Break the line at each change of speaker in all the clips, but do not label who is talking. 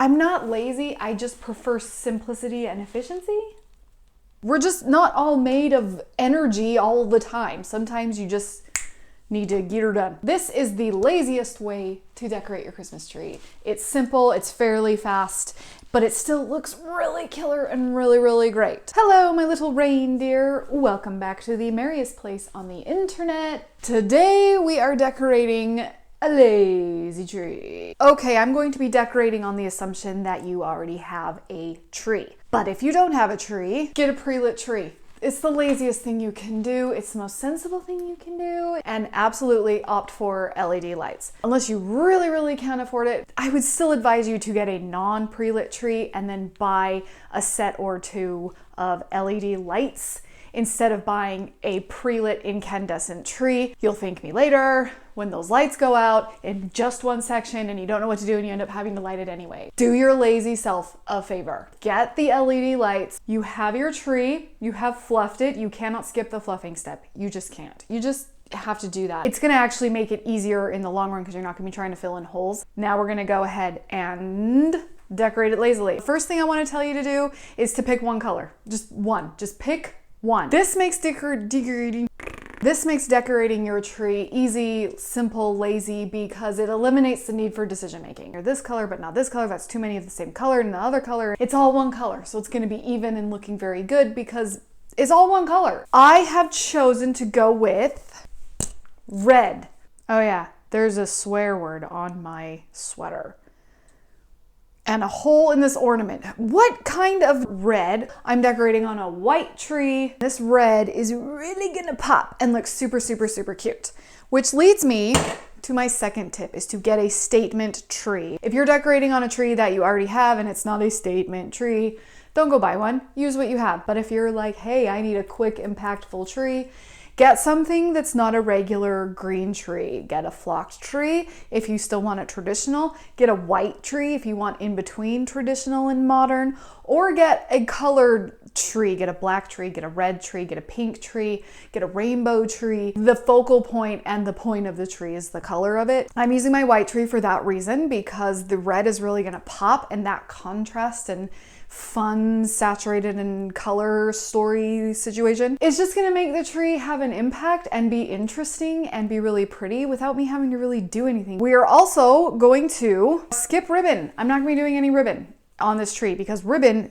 I'm not lazy, I just prefer simplicity and efficiency. We're just not all made of energy all the time. Sometimes you just need to get her done. This is the laziest way to decorate your Christmas tree. It's simple, it's fairly fast, but it still looks really killer and really, really great. Hello, my little reindeer. Welcome back to the merriest place on the internet. Today we are decorating a lazy tree. Okay, I'm going to be decorating on the assumption that you already have a tree. But if you don't have a tree, get a pre-lit tree. It's the laziest thing you can do. It's the most sensible thing you can do. And absolutely opt for LED lights. Unless you really, really can't afford it, I would still advise you to get a non-pre-lit tree and then buy a set or two of LED lights instead of buying a pre-lit incandescent tree. You'll thank me later when those lights go out in just one section and you don't know what to do and you end up having to light it anyway. Do your lazy self a favor. Get the LED lights. You have your tree, you have fluffed it. You cannot skip the fluffing step. You just can't. You just have to do that. It's gonna actually make it easier in the long run because you're not gonna be trying to fill in holes. Now we're gonna go ahead and decorate it lazily. The first thing I wanna tell you to do is to pick one color. Just one. Just pick one. This makes decorating your tree easy, simple, lazy, because it eliminates the need for decision making. You're this color, but not this color. That's too many of the same color and the other color. It's all one color. So it's going to be even and looking very good because it's all one color. I have chosen to go with red. Oh yeah, there's a swear word on my sweater. And a hole in this ornament. What kind of red? I'm decorating on a white tree. This red is really gonna pop and look super, super, super cute. Which leads me to my second tip, is to get a statement tree. If you're decorating on a tree that you already have and it's not a statement tree, don't go buy one. Use what you have. But if you're like, hey, I need a quick, impactful tree, get something that's not a regular green tree. Get a flocked tree if you still want it traditional. Get a white tree if you want in between traditional and modern. Or get a colored tree. Get a black tree, get a red tree, get a pink tree, get a rainbow tree. The focal point and the point of the tree is the color of it. I'm using my white tree for that reason because the red is really gonna pop, and that contrast and fun, saturated in color story situation. It's just gonna make the tree have an impact and be interesting and be really pretty without me having to really do anything. We are also going to skip ribbon. I'm not gonna be doing any ribbon on this tree because ribbon,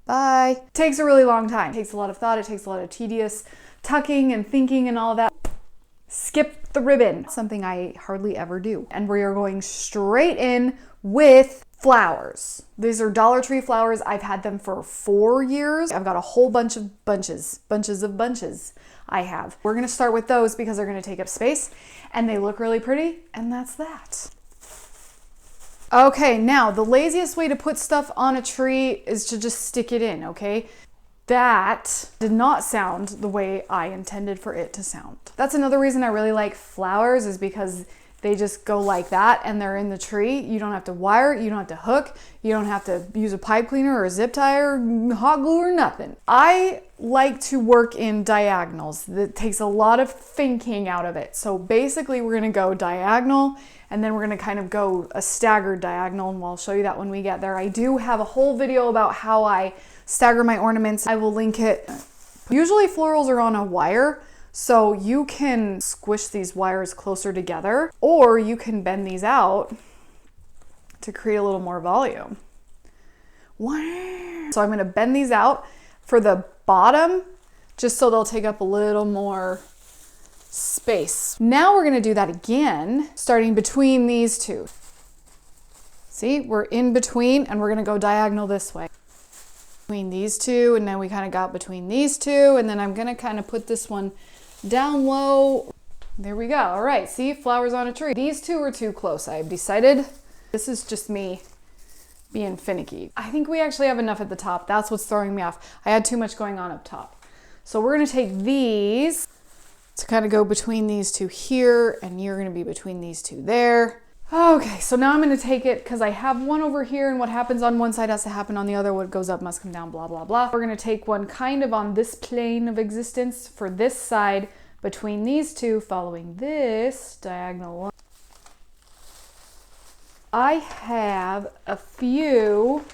bye, takes a really long time. It takes a lot of thought, it takes a lot of tedious tucking and thinking and all that. Skip the ribbon, something I hardly ever do. And we are going straight in with flowers. These are Dollar Tree flowers. I've had them for 4 years. I've got a whole bunch of bunches I have. We're gonna start with those because they're gonna take up space and they look really pretty, and that's that. Okay, now the laziest way to put stuff on a tree is to just stick it in, okay? That did not sound the way I intended for it to sound. That's another reason I really like flowers, is because they just go like that and they're in the tree. You don't have to wire it, you don't have to hook, you don't have to use a pipe cleaner or a zip tie or hot glue or nothing. I like to work in diagonals. That takes a lot of thinking out of it. So basically we're gonna go diagonal and then we're gonna kind of go a staggered diagonal, and I'll show you that when we get there. I do have a whole video about how I stagger my ornaments. I will link it. Usually florals are on a wire, so you can squish these wires closer together, or you can bend these out to create a little more volume. Wow. So I'm gonna bend these out for the bottom, just so they'll take up a little more space. Now we're gonna do that again, starting between these two. See, we're in between, and we're gonna go diagonal this way. Between these two, and then we kind of got between these two, and then I'm gonna kind of put this one down low. There we go. All right, see, flowers on a tree. These two are too close, I've decided. This is just me being finicky. I think we actually have enough at the top. That's what's throwing me off. I had too much going on up top. So we're gonna take these to kind of go between these two here, and you're gonna be between these two there. Okay, so now I'm gonna take it, because I have one over here, and what happens on one side has to happen on the other. What goes up must come down, blah, blah, blah. We're gonna take one kind of on this plane of existence for this side, between these two, following this diagonal line. I have a few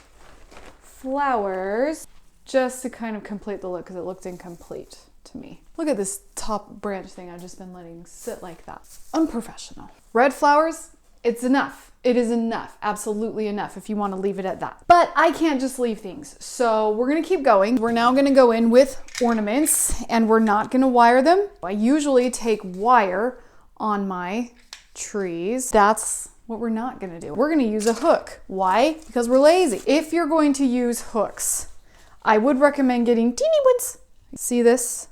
flowers just to kind of complete the look because it looked incomplete to me. Look at this top branch thing I've just been letting sit like that. Unprofessional. Red flowers, it's enough. It is enough, absolutely enough if you want to leave it at that. But I can't just leave things. So we're gonna keep going. We're now gonna go in with ornaments and we're not gonna wire them. I usually take wire on my trees. That's what we're not gonna do. We're gonna use a hook. Why? Because we're lazy. If you're going to use hooks, I would recommend getting teeny ones. See this?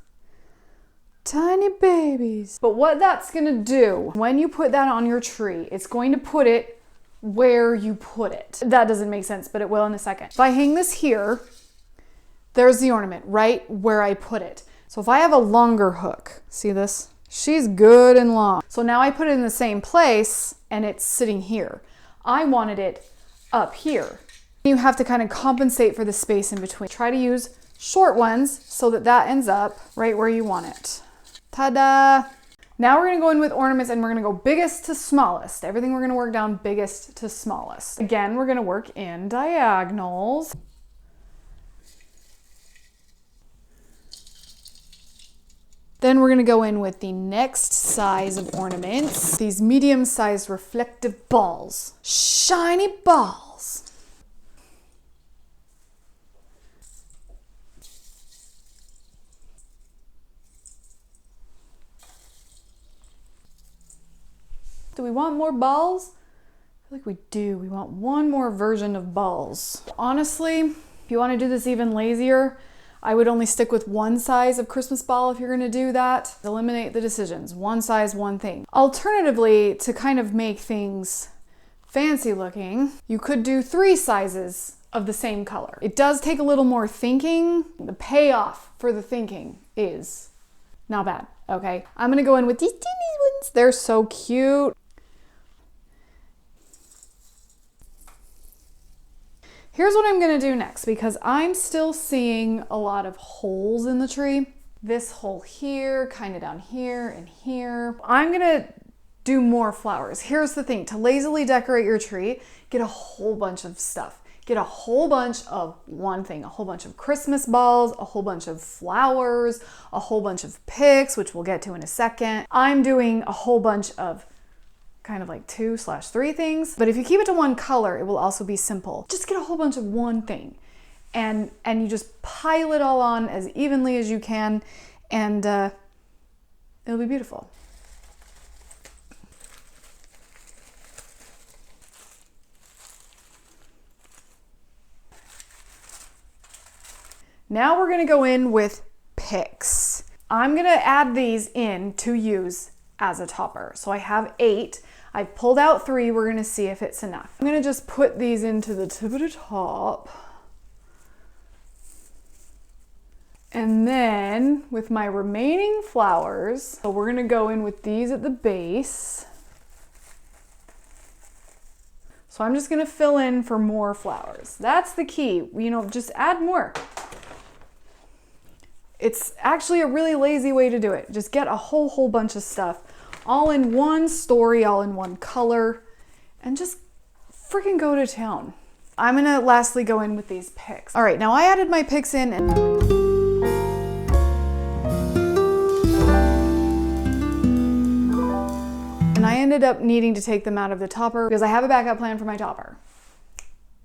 Tiny babies. But what that's gonna do, when you put that on your tree, it's going to put it where you put it. That doesn't make sense, but it will in a second. If I hang this here, there's the ornament right where I put it. So if I have a longer hook, see this? She's good and long. So now I put it in the same place and it's sitting here. I wanted it up here. You have to kind of compensate for the space in between. Try to use short ones so that that ends up right where you want it. Ta-da! Now we're gonna go in with ornaments and we're gonna go biggest to smallest. Everything we're gonna work down biggest to smallest. Again, we're gonna work in diagonals. Then we're gonna go in with the next size of ornaments. These medium-sized reflective balls. Shiny balls. Do we want more balls? I feel like we do. We want one more version of balls. Honestly, if you want to do this even lazier, I would only stick with one size of Christmas ball if you're going to do that. Eliminate the decisions. One size, one thing. Alternatively, to kind of make things fancy looking, you could do 3 sizes of the same color. It does take a little more thinking. The payoff for the thinking is not bad, okay? I'm going to go in with these teeny ones. They're so cute. Here's what I'm gonna do next because I'm still seeing a lot of holes in the tree. This hole here, kind of down here and here. I'm gonna do more flowers. Here's the thing, to lazily decorate your tree, get a whole bunch of stuff. Get a whole bunch of one thing, a whole bunch of Christmas balls, a whole bunch of flowers, a whole bunch of picks, which we'll get to in a second. I'm doing a whole bunch of kind of like 2/3 things. But if you keep it to one color, it will also be simple. Just get a whole bunch of one thing and you just pile it all on as evenly as you can and it'll be beautiful. Now we're gonna go in with picks. I'm gonna add these in to use as a topper. So I have 8. I've pulled out 3. We're gonna see if it's enough. I'm gonna just put these into the tip of the top. And then with my remaining flowers, so we're gonna go in with these at the base. So I'm just gonna fill in for more flowers. That's the key, you know, just add more. It's actually a really lazy way to do it. Just get a whole bunch of stuff all in one story, all in one color, and just freaking go to town. I'm gonna lastly go in with these picks. All right, now I added my picks in and I ended up needing to take them out of the topper because I have a backup plan for my topper.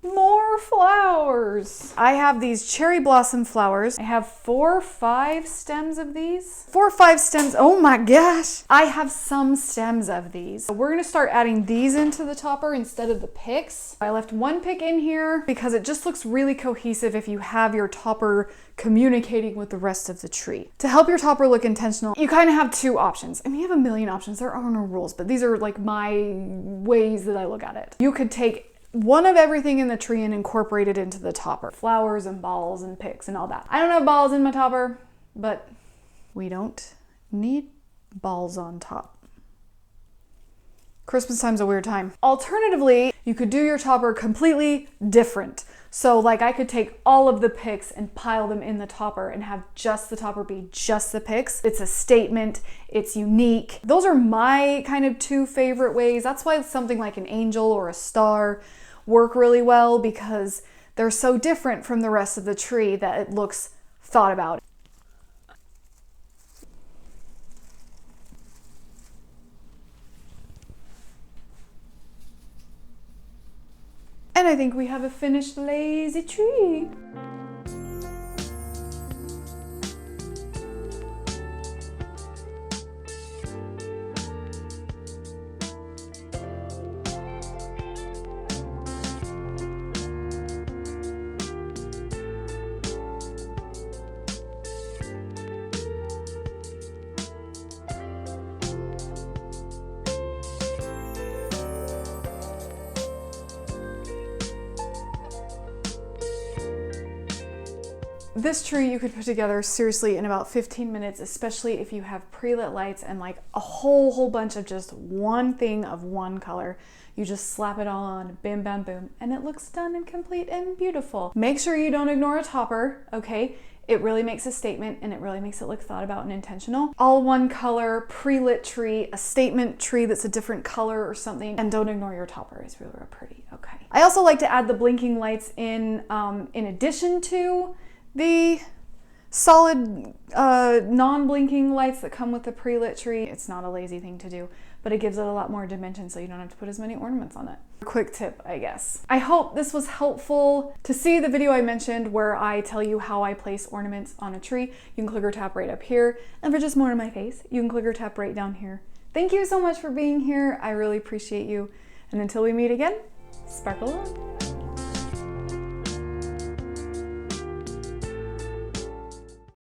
More flowers. I have these cherry blossom flowers. I have 4 or 5 stems of these. 4 or 5 stems. Oh my gosh. I have some stems of these. So we're gonna start adding these into the topper instead of the picks. I left 1 pick in here because it just looks really cohesive if you have your topper communicating with the rest of the tree. To help your topper look intentional, you kind of have 2 options. I mean, you have a million options. There are no rules, but these are like my ways that I look at it. You could take one of everything in the tree and incorporate it into the topper. Flowers and balls and picks and all that. I don't have balls in my topper, but we don't need balls on top. Christmas time's a weird time. Alternatively, you could do your topper completely different. So like I could take all of the picks and pile them in the topper and have just the topper be just the picks. It's a statement, it's unique. Those are my kind of two favorite ways. That's why something like an angel or a star work really well, because they're so different from the rest of the tree that it looks thought about. And I think we have a finished lazy tree. This tree you could put together seriously in about 15 minutes, especially if you have pre-lit lights and like a whole bunch of just one thing of one color. You just slap it all on, bam, bam, boom, and it looks done and complete and beautiful. Make sure you don't ignore a topper, okay? It really makes a statement and it really makes it look thought about and intentional. All one color, pre-lit tree, a statement tree that's a different color or something, and don't ignore your topper. It's really, really pretty, okay? I also like to add the blinking lights in addition to the solid non-blinking lights that come with the pre-lit tree. It's not a lazy thing to do, but it gives it a lot more dimension so you don't have to put as many ornaments on it. Quick tip, I guess. I hope this was helpful. To see the video I mentioned where I tell you how I place ornaments on a tree, you can click or tap right up here. And for just more in my face, you can click or tap right down here. Thank you so much for being here. I really appreciate you. And until we meet again, sparkle on.